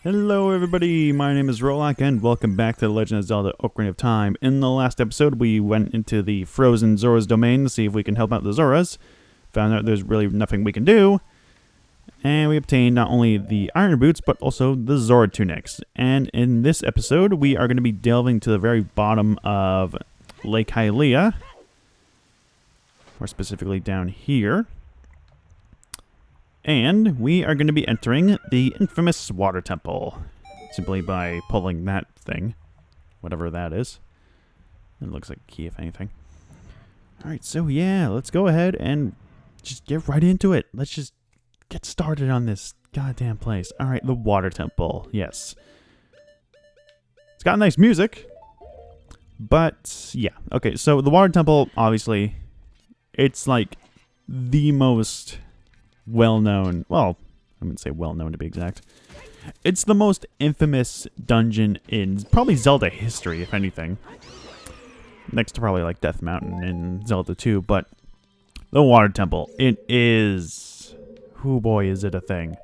Hello everybody, my name is Rolak and welcome back to The Legend of Zelda Ocarina of Time. In the last episode we went into the frozen Zora's domain to see if we can help out the Zoras. Found out there's really nothing we can do. And we obtained not only the iron boots but also the Zora tunics. And in this episode we are going to be delving to the very bottom of Lake Hylia. More specifically down here. And we are going to be entering the infamous water temple. Simply by pulling that thing. Whatever that is. It looks like a key, if anything. Alright, so yeah, let's go ahead and just get right into it. Let's just get started on this goddamn place. Alright, the water temple. Yes. It's got nice music. But, yeah. Okay, so the water temple, obviously, it's like the most well-known, well, I wouldn't say well-known to be exact. It's the most infamous dungeon in probably Zelda history, if anything. Next to probably like Death Mountain in Zelda 2, but the Water Temple, it is, oh boy, is it a thing.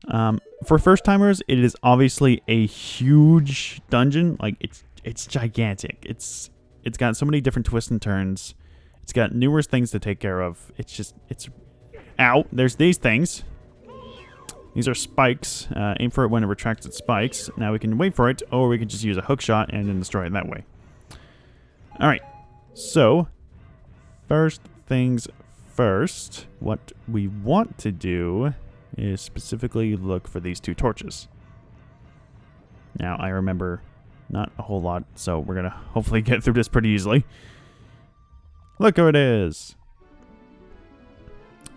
For first-timers, it is obviously a huge dungeon. Like, it's gigantic. It's got so many different twists and turns. It's got numerous things to take care of. It's Ow, there's these things. These are spikes. Aim for it when it retracts its spikes. Now we can wait for it, or we can just use a hook shot and then destroy it that way. Alright, so first things first, what we want to do is specifically look for these two torches. Now, I remember not a whole lot, so we're going to hopefully get through this pretty easily. Look who it is.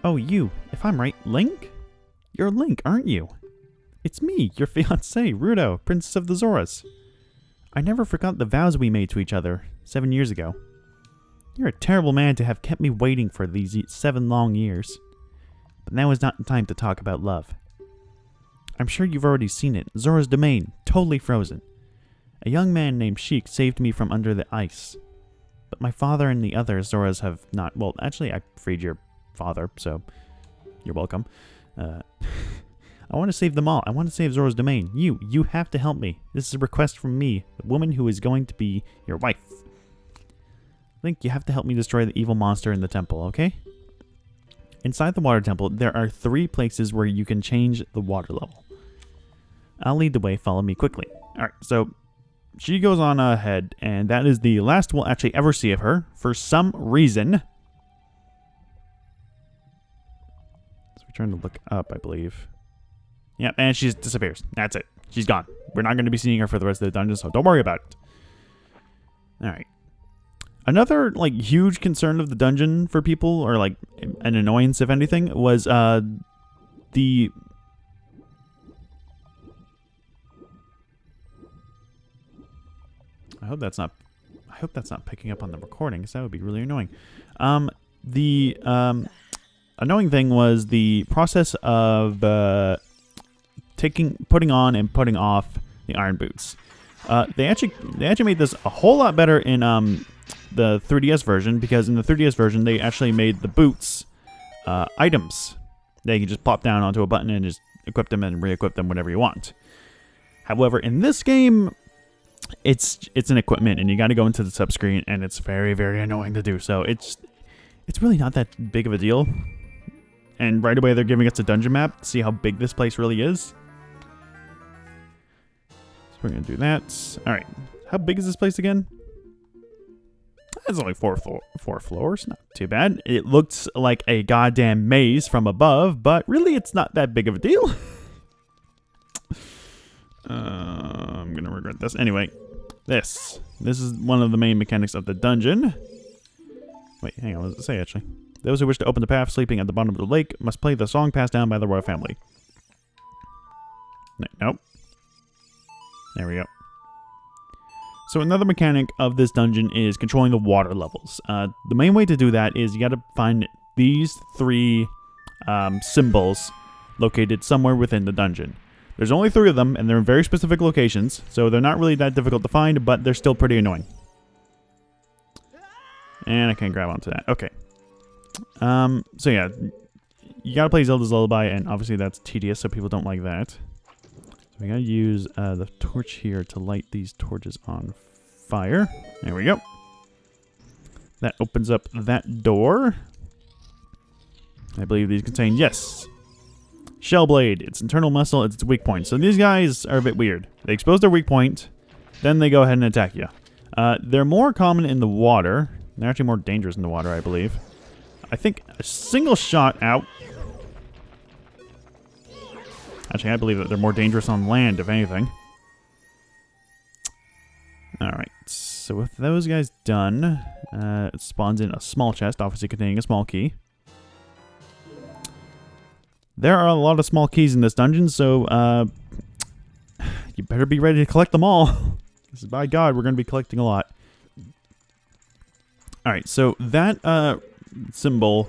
Oh, you. If I'm right, Link? You're Link, aren't you? It's me, your fiancé, Rudo, Princess of the Zoras. I never forgot the vows we made to each other 7 years ago. You're a terrible man to have kept me waiting for these 7 long years. But now is not the time to talk about love. I'm sure you've already seen it. Zora's domain, totally frozen. A young man named Sheik saved me from under the ice. But my father and the other Zoras have not... Well, actually, I freed your father, so you're welcome. I want to save them all. I want to save Zora's domain. You have to help me. This is a request from me, the woman who is going to be your wife. Link, you have to help me destroy the evil monster in the temple, okay? Inside the water temple, there are 3 places where you can change the water level. I'll lead the way. Follow me quickly. Alright, so she goes on ahead, and that is the last we'll actually ever see of her. For some reason... Trying to look up, I believe. Yep, and she just disappears. That's it. She's gone. We're not going to be seeing her for the rest of the dungeon, so don't worry about it. Alright. Another, like, huge concern of the dungeon for people, or, like, an annoyance, if anything, was, the... I hope that's not picking up on the recording, because that would be really annoying. Annoying thing was the process of putting on and putting off the iron boots. They actually made this a whole lot better in the 3DS version, because in the 3DS version they actually made the boots items. They can just pop down onto a button and just equip them and re-equip them whenever you want. However, in this game, it's an equipment, and you got to go into the subscreen, and it's very, very annoying to do. So it's really not that big of a deal. And right away, they're giving us a dungeon map to see how big this place really is. So we're going to do that. All right. How big is this place again? It's only 4 floors. Not too bad. It looks like a goddamn maze from above, but really, it's not that big of a deal. I'm going to regret this. Anyway, this is one of the main mechanics of the dungeon. Wait, hang on. What does it say, actually? Those who wish to open the path sleeping at the bottom of the lake must play the song passed down by the royal family. Nope. There we go. So another mechanic of this dungeon is controlling the water levels. The main way to do that is you got to find these 3 symbols located somewhere within the dungeon. There's only 3 of them, and they're in very specific locations, so they're not really that difficult to find, but they're still pretty annoying. And I can't grab onto that. Okay. So yeah, you gotta play Zelda's Lullaby, and obviously that's tedious, so people don't like that. So We gotta use the torch here to light these torches on fire. There we go. That opens up that door. I believe these contain, yes, Shell Blade. It's internal muscle, it's its weak point. So these guys are a bit weird. They expose their weak point, then they go ahead and attack you. They're more common in the water. They're actually more dangerous in the water, I believe. I think a single shot out. Actually, I believe that they're more dangerous on land, if anything. Alright, so with those guys done, it spawns in a small chest, obviously containing a small key. There are a lot of small keys in this dungeon, so you better be ready to collect them all. This is, by God, we're going to be collecting a lot. Alright, so that symbol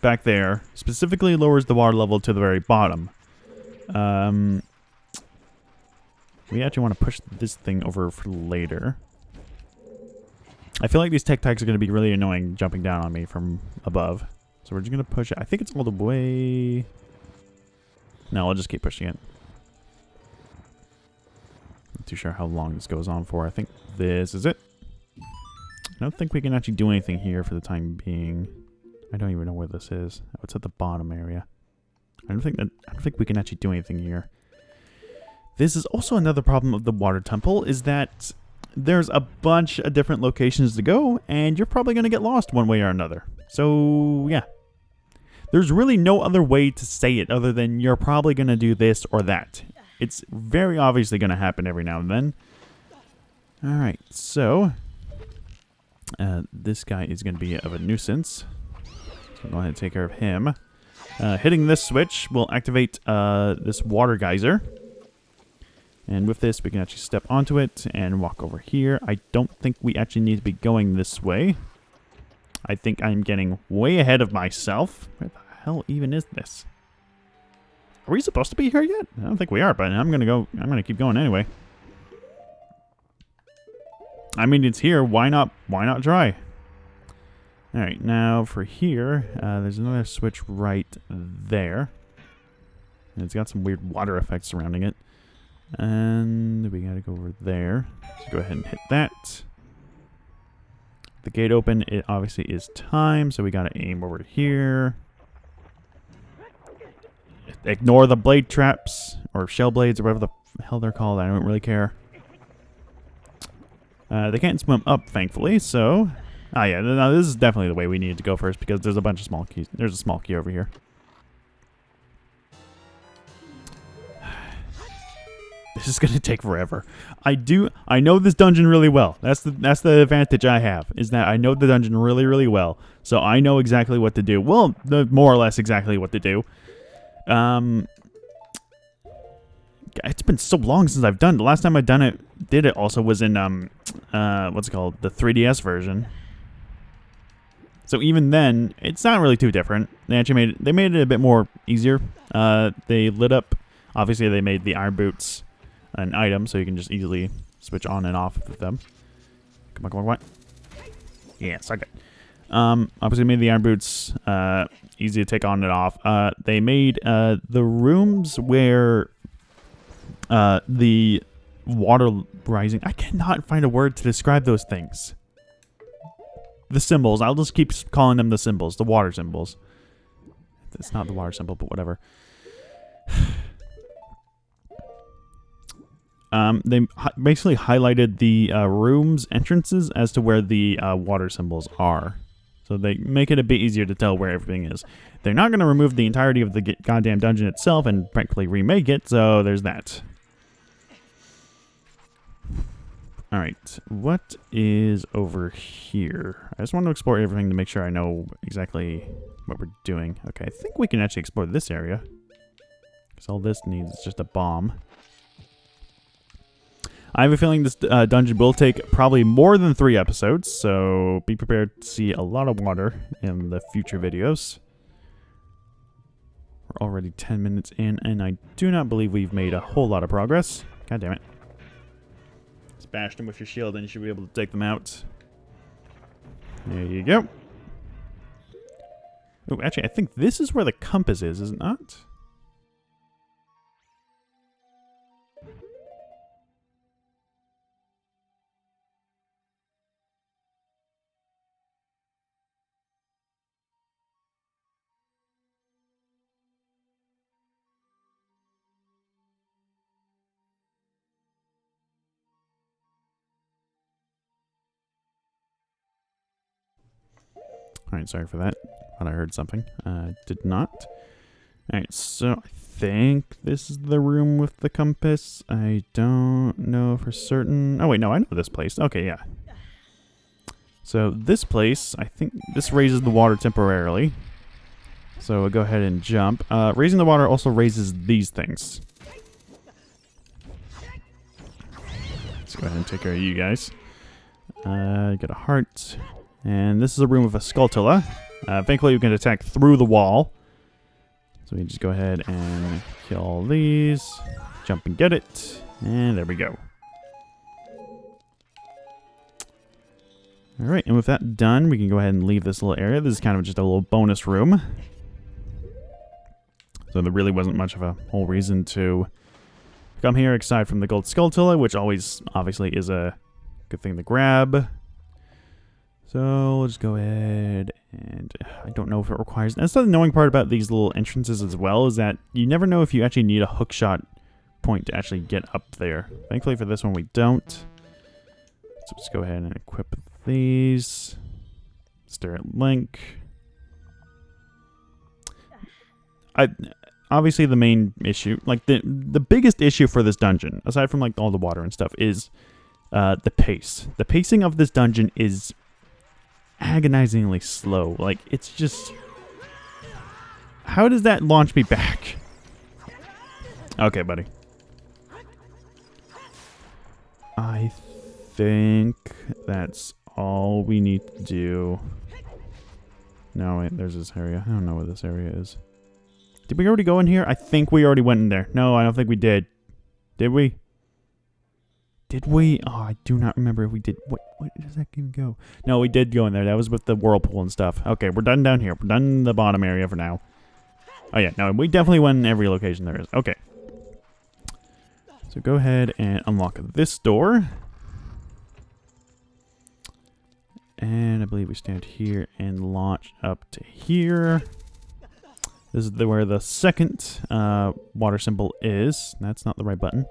back there specifically lowers the water level to the very bottom. We actually want to push this thing over for later. I feel like these tech tags are going to be really annoying jumping down on me from above. So we're just going to push it. I think it's all the way... No, I'll just keep pushing it. Not too sure how long this goes on for. I think this is it. I don't think we can actually do anything here for the time being. I don't even know where this is. Oh, it's at the bottom area. I don't think we can actually do anything here. This is also another problem of the water temple, is that there's a bunch of different locations to go, and you're probably going to get lost one way or another. So, yeah. There's really no other way to say it other than you're probably going to do this or that. It's very obviously going to happen every now and then. Alright, so... this guy is going to be of a nuisance. So I'll go ahead and take care of him. Hitting this switch will activate this water geyser. And with this, we can actually step onto it and walk over here. I don't think we actually need to be going this way. I think I'm getting way ahead of myself. Where the hell even is this? Are we supposed to be here yet? I don't think we are, but I'm gonna keep going anyway. I mean, it's here. Why not try? Alright, now for here, there's another switch right there. And it's got some weird water effects surrounding it. And we gotta go over there. So go ahead and hit that. The gate open, it obviously is time, so we gotta aim over here. Ignore the blade traps, or shell blades, or whatever the hell they're called. I don't really care. They can't swim up, thankfully, so... Ah, yeah, no, this is definitely the way we needed to go first, because there's a bunch of small keys. There's a small key over here. This is gonna take forever. I know this dungeon really well. That's the advantage I have, is that I know the dungeon really, really well. So I know exactly what to do. Well, more or less exactly what to do. It's been so long since I've done it. The last time I did it also was in what's it called? The 3DS version. So even then, it's not really too different. They actually made it a bit more easier. They lit up. Obviously, they made the iron boots an item, so you can just easily switch on and off with them. Come on, come on, what? Yeah, suck it. Obviously made the iron boots easy to take on and off. They made the rooms where the water rising... I cannot find a word to describe those things. The symbols. I'll just keep calling them the symbols. The water symbols. It's not the water symbol, but whatever. They basically highlighted the rooms entrances as to where the water symbols are. So they make it a bit easier to tell where everything is. They're not going to remove the entirety of the goddamn dungeon itself and practically remake it, so there's that. Alright, what is over here? I just want to explore everything to make sure I know exactly what we're doing. Okay, I think we can actually explore this area. Because all this needs is just a bomb. I have a feeling this dungeon will take probably more than 3 episodes, so be prepared to see a lot of water in the future videos. We're already 10 minutes in, and I do not believe we've made a whole lot of progress. God damn it. Just bash them with your shield, and you should be able to take them out. There you go. Oh, actually, I think this is where the compass is it not? Alright, sorry for that. Thought I heard something. Did not. Alright, so I think this is the room with the compass. I don't know for certain. Oh, wait, no, I know this place. Okay, yeah. So this place, I think this raises the water temporarily. So we'll go ahead and jump. Raising the water also raises these things. Let's go ahead and take care of you guys. Get a heart. And this is a room with a Skulltula. Thankfully, we can attack through the wall. So we just go ahead and kill all these. Jump and get it. And there we go. Alright, and with that done, we can go ahead and leave this little area. This is kind of just a little bonus room. So there really wasn't much of a whole reason to come here, aside from the gold Skulltula, which always, obviously, is a good thing to grab. So we'll just go ahead, and I don't know if it requires... That's the annoying part about these little entrances as well, is that you never know if you actually need a hookshot point to actually get up there. Thankfully for this one, we don't. So let's go ahead and equip these. Stare at Link. Obviously the main issue, like the biggest issue for this dungeon, aside from like all the water and stuff, is the pace. The pacing of this dungeon is agonizingly slow. Like, it's just... How does that launch me back? Okay, buddy. I think that's all we need to do. No, wait, there's this area. I don't know where this area is. Did we already go in here? I think we already went in there. No, I don't think we did. Did we? Did we? Oh, I do not remember if we did. What does that even go? No, we did go in there. That was with the whirlpool and stuff. Okay, we're done down here. We're done in the bottom area for now. Oh, yeah. No, we definitely went in every location there is. Okay. So go ahead and unlock this door. And I believe we stand here and launch up to here. This is where the second water symbol is. That's not the right button.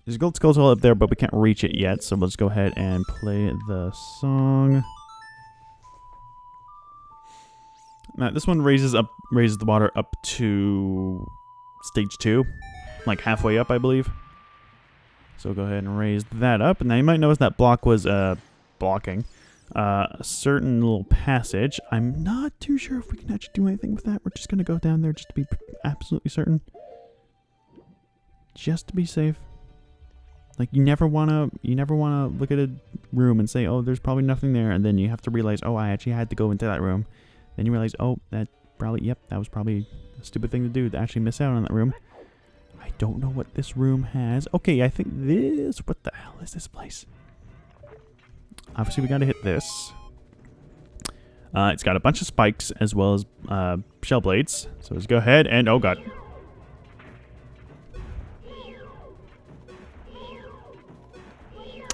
There's a gold Skulltula up there, but we can't reach it yet, so let's go ahead and play the song. Now, this one raises the water up to stage 2, like halfway up, I believe. So go ahead and raise that up. And now you might notice that block was blocking a certain little passage. I'm not too sure if we can actually do anything with that. We're just gonna go down there just to be absolutely certain. Just to be safe. Like, you never wanna look at a room and say, oh, there's probably nothing there, and then you have to realize, oh, I actually had to go into that room. Then you realize, oh, that was probably a stupid thing to do, to actually miss out on that room. I don't know what this room has. Okay, I think this... What the hell is this place? Obviously, we gotta hit this. It's got a bunch of spikes as well as shell blades. So let's go ahead and... Oh, God.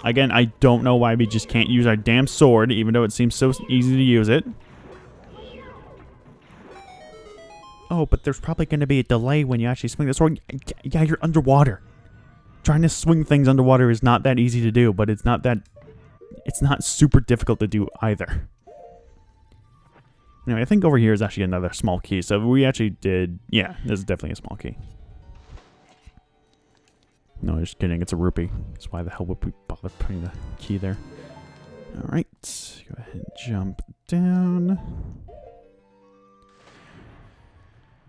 Again, I don't know why we just can't use our damn sword, even though it seems so easy to use it. Oh, but there's probably going to be a delay when you actually swing the sword. Yeah, you're underwater. Trying to swing things underwater is not that easy to do, but it's not super difficult to do either. Anyway, I think over here is actually another small key. So we actually did... Yeah, this is definitely a small key. No, just kidding. It's a rupee. So why the hell would we bother putting the key there? Alright. Go ahead and jump down.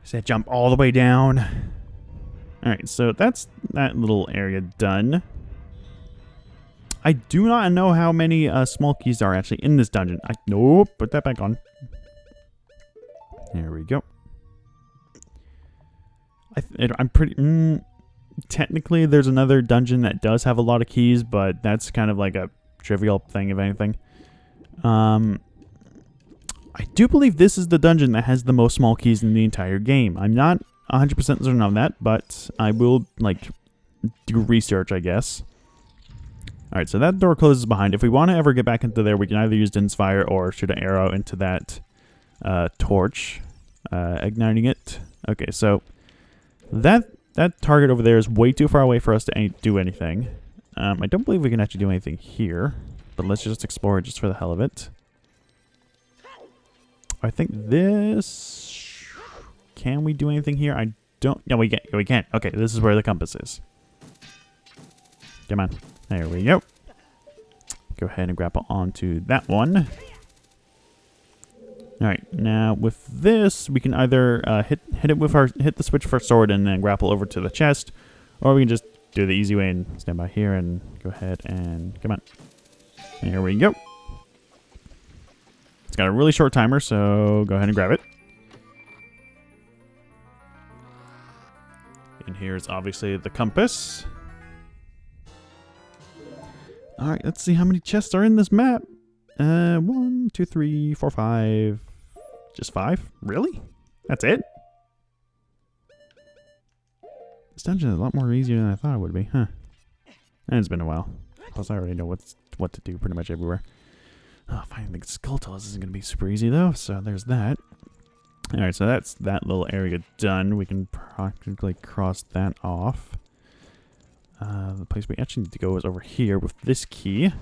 I said jump all the way down. Alright, so that's that little area done. I do not know how many small keys are actually in this dungeon. Nope, put that back on. There we go. I'm pretty... technically, there's another dungeon that does have a lot of keys, but that's kind of like a trivial thing, if anything. I do believe this is the dungeon that has the most small keys in the entire game. I'm not 100% certain on that, but I will, like, do research, I guess. Alright, so that door closes behind. If we want to ever get back into there, we can either use Din's Fire or shoot an arrow into that torch, igniting it. Okay, so that target over there is way too far away for us to do anything. I don't believe we can actually do anything here. but let's just explore it just for the hell of it. I think this... Can we do anything here? I don't... No, we can't. We can't. Okay, this is where the compass is. Come on. There we go. Go ahead and grapple onto that one. Alright, now with this, we can either hit it with hit the switch for sword and then grapple over to the chest, or we can just do the easy way and stand by here and go ahead and come on. Here we go. It's got a really short timer, so go ahead and grab it. And here's obviously the compass. Alright, let's see how many chests are in this map. 1, 2, 3, 4, 5. Just 5? Really? That's it? This dungeon is a lot more easier than I thought it would be, huh? And it's been a while. Plus, I already know what to do pretty much everywhere. Oh, finding the skull tools isn't going to be super easy, though, so there's that. Alright, so that's that little area done. We can practically cross that off. The place we actually need to go is over here with this key.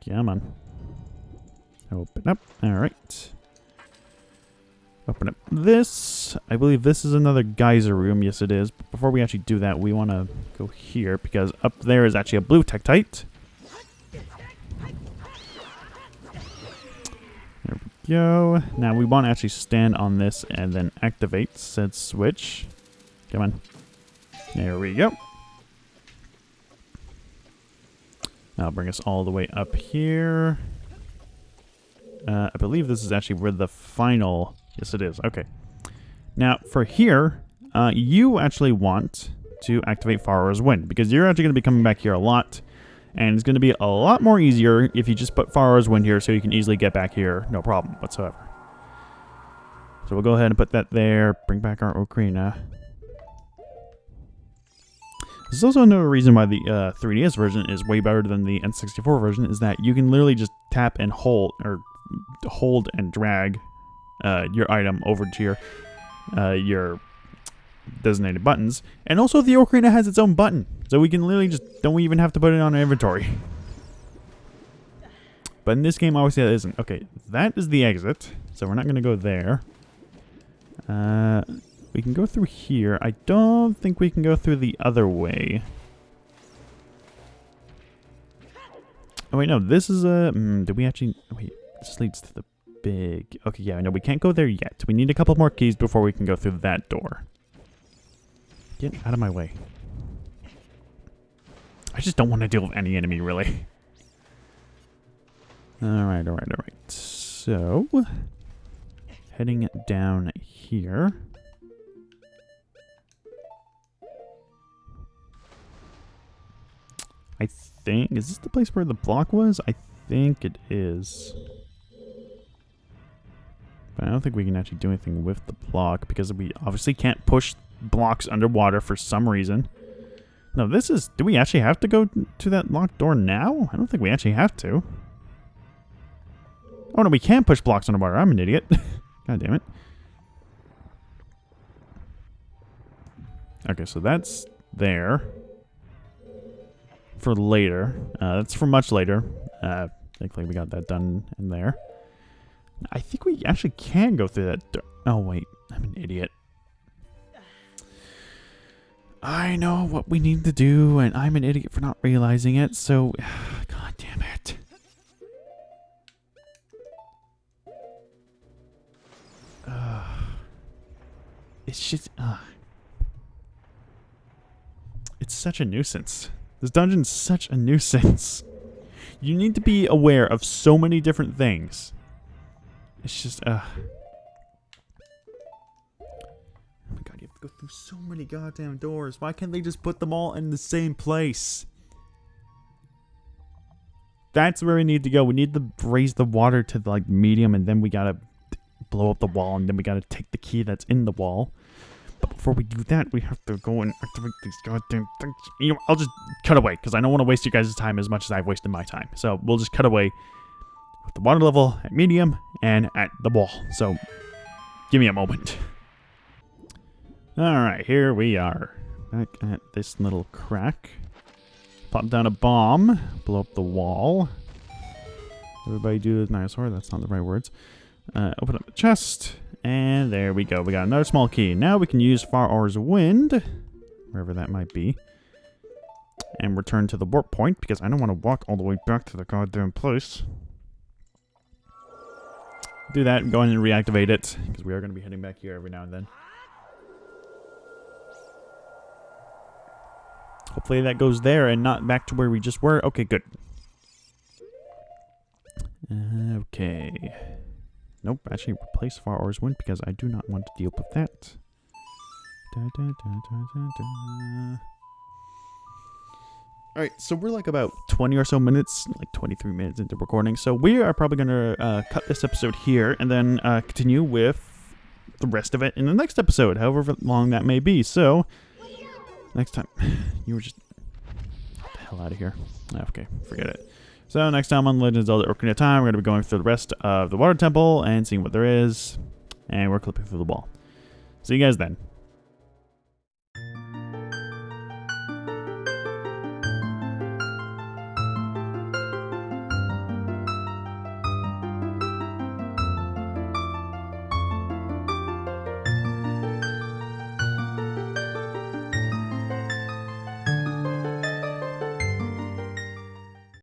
Come on. Open up. Alright. Open up this. I believe this is another geyser room. Yes, it is. But before we actually do that, we want to go here because up there is actually a blue Tektite. There we go. Now we want to actually stand on this and then activate said switch. Come on. There we go. That'll bring us all the way up here. I believe this is actually where the final... Yes, it is. Okay. Now, for here, you actually want to activate Faro's Wind, because you're actually going to be coming back here a lot, and it's going to be a lot more easier if you just put Faro's Wind here so you can easily get back here, no problem whatsoever. So we'll go ahead and put that there, bring back our Ocarina. There's also another reason why the 3DS version is way better than the N64 version, is that you can literally just tap and hold, or hold and drag your item over to your designated buttons. And also the Ocarina has its own button, so we can literally just, don't even have to put it on our inventory. But in this game, obviously that isn't. Okay, that is the exit, so we're not going to go there. We can go through here. I don't think we can go through the other way. Oh, wait, no. This is a... did we actually... Wait, this leads to the big... Okay, yeah, no, we can't go there yet. We need a couple more keys before we can go through that door. Get out of my way. I just don't want to deal with any enemy, really. Alright, alright, alright. So... heading down here... I think... Is this the place where the block was? I think it is. But I don't think we can actually do anything with the block because we obviously can't push blocks underwater for some reason. No, this is... Do we actually have to go to that locked door now? I don't think we actually have to. Oh, no, we can push blocks underwater. I'm an idiot. God damn it. Okay, so that's there. For later. That's for much later. Thankfully we got that done in there. I think we actually can go through that door. Oh, wait. I'm an idiot. I know what we need to do, and I'm an idiot for not realizing it, so... God damn it. It's just... It's such a nuisance. This dungeon's such a nuisance. You need to be aware of so many different things. It's just, Oh my god, you have to go through so many goddamn doors. Why can't they just put them all in the same place? That's where we need to go. We need to raise the water to, like, medium, and then we gotta blow up the wall, and then we gotta take the key that's in the wall. But before we do that, we have to go and activate these goddamn things. You know, I'll just cut away, because I don't want to waste you guys' time as much as I've wasted my time. So we'll just cut away with the water level at medium and at the wall. So give me a moment. Alright, here we are. Back at this little crack. Pop down a bomb. Blow up the wall. Everybody do the dinosaur. That's not the right words. Open up the chest. And there we go. We got another small key. Now we can use Far Hour's Wind. Wherever that might be. And return to the warp point. Because I don't want to walk all the way back to the goddamn place. Do that. Go ahead and reactivate it. Because we are going to be heading back here every now and then. Hopefully that goes there and not back to where we just were. Okay, good. Okay. Nope, actually replace Far Hour's Wind because I do not want to deal with that. Alright, so we're like about 20 or so minutes, like 23 minutes into recording. So we are probably going to cut this episode here and then continue with the rest of it in the next episode, however long that may be. So... next time, you were just... get the hell out of here. Okay, forget it. So next time on Legend of Zelda Ocarina of Time, we're going to be going through the rest of the Water Temple and seeing what there is. And we're clipping through the wall. See you guys then.